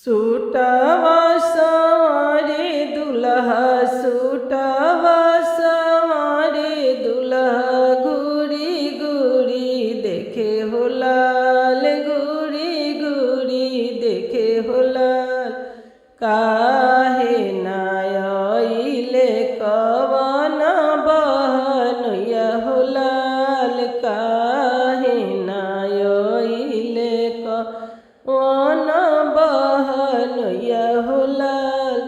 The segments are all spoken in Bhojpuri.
सूटवा सवारे दुल्हा सूटवा सवारे दुल्हा घूरी घूरी देखे हो लाल घूरी घूरी देखे हो लाल काहे ना आइले कवन बहनोइया हो लाल काहे ना आइले कवन बहनोइया हो लाल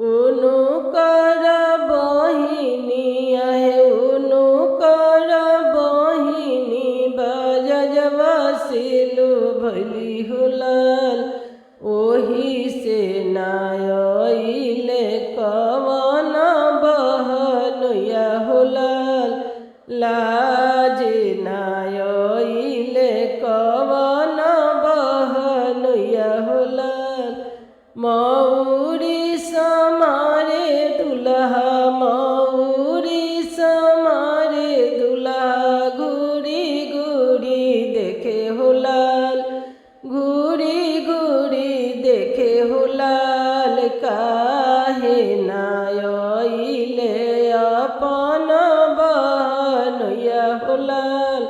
उनु कर बहिनिया है उनु कर बहिनी बजजवा सिलु भली हो लाल ओही से ना आइले कवन बहनोइया हो लाल लाज ना आइले कवन बहनोइया हो लाल मौरी समारे दुल्हा मौरी समारे दुल्हा घूरी घूरी देखे हो लाल घूरी घूरी देखे हो लाल काहे ना आइले अपन बहनोइया हो लाल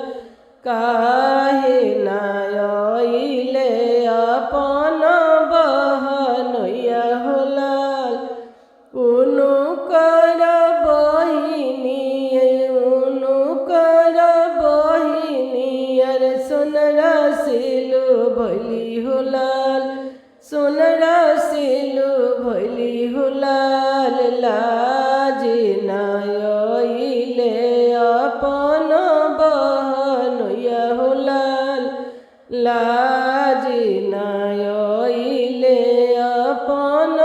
काहे ना आइले अपन बहनोइया हो लाल उनु कर बहिनी उनु कर बहिनी अरे सोनरा सिलु भली हो लाल सोनरा सिलु भली हो लाल लाज ना आइले अपन बहनोइया हो लाल लाज ना आइले अपन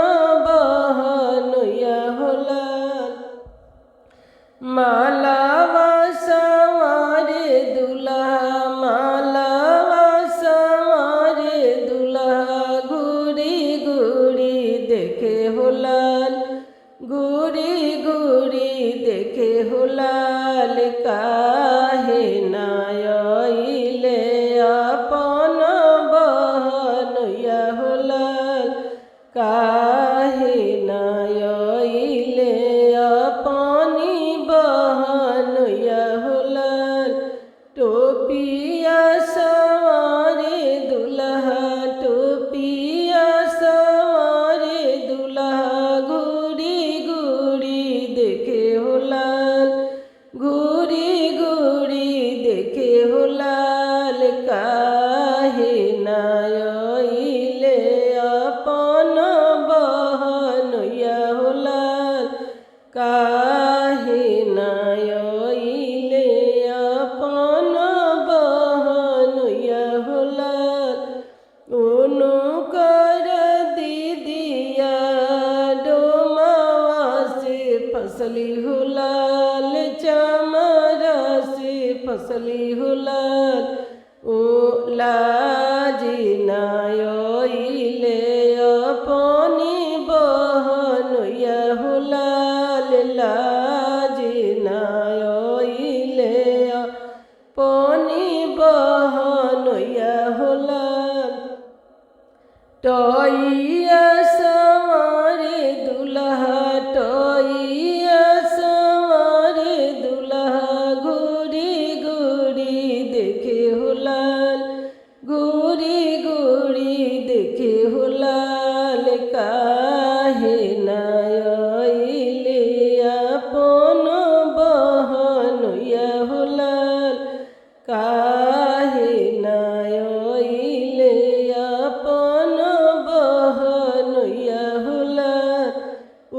बहनोइया हो लाल मालावा सवारे दुल्हा मालावा सवारे दुल्हा घूरी घूरी देखे हो लाल घूरी घूरी देखे हो लाल काहे ना आइले अपन बहनोइया हो लाल काहे ना आइले अपनी बहनोइया हो लाल टोपिया सवारे दुल्हा टोपिया सवारे दुल्हा घूरी घूरी देखे हो लाल घूरी घूरी देखे हो लाल काहे ना आइले अपन बहनोइया हो लाल काहे ना आइले अपन बहनोइया हो लाल उनु कर दीदिया डोमावा से फसली हो लाल चमरा से फसली हो लाल ओ लाज ना आइले अपनी बहनोइया हो लाल लाज ना आइले अपनी बहनोइया हो लाल टोइया सवारे दुल्हा टोइया सवारे दुल्हा घूरी घूरी देखे हो लाल घूरी घूरी देखे हो लाल काहे ना आइले अपन बहनोइया हो लाल काहे ना आइले अपन बहनोइया हो लाल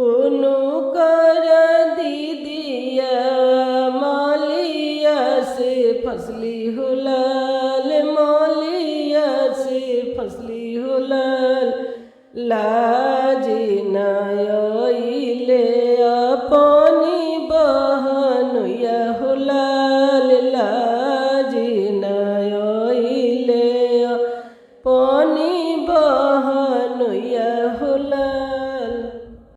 उनु कर दीदिया मालिया से फसली हो लाल मालिया से फसली हो लाल लाल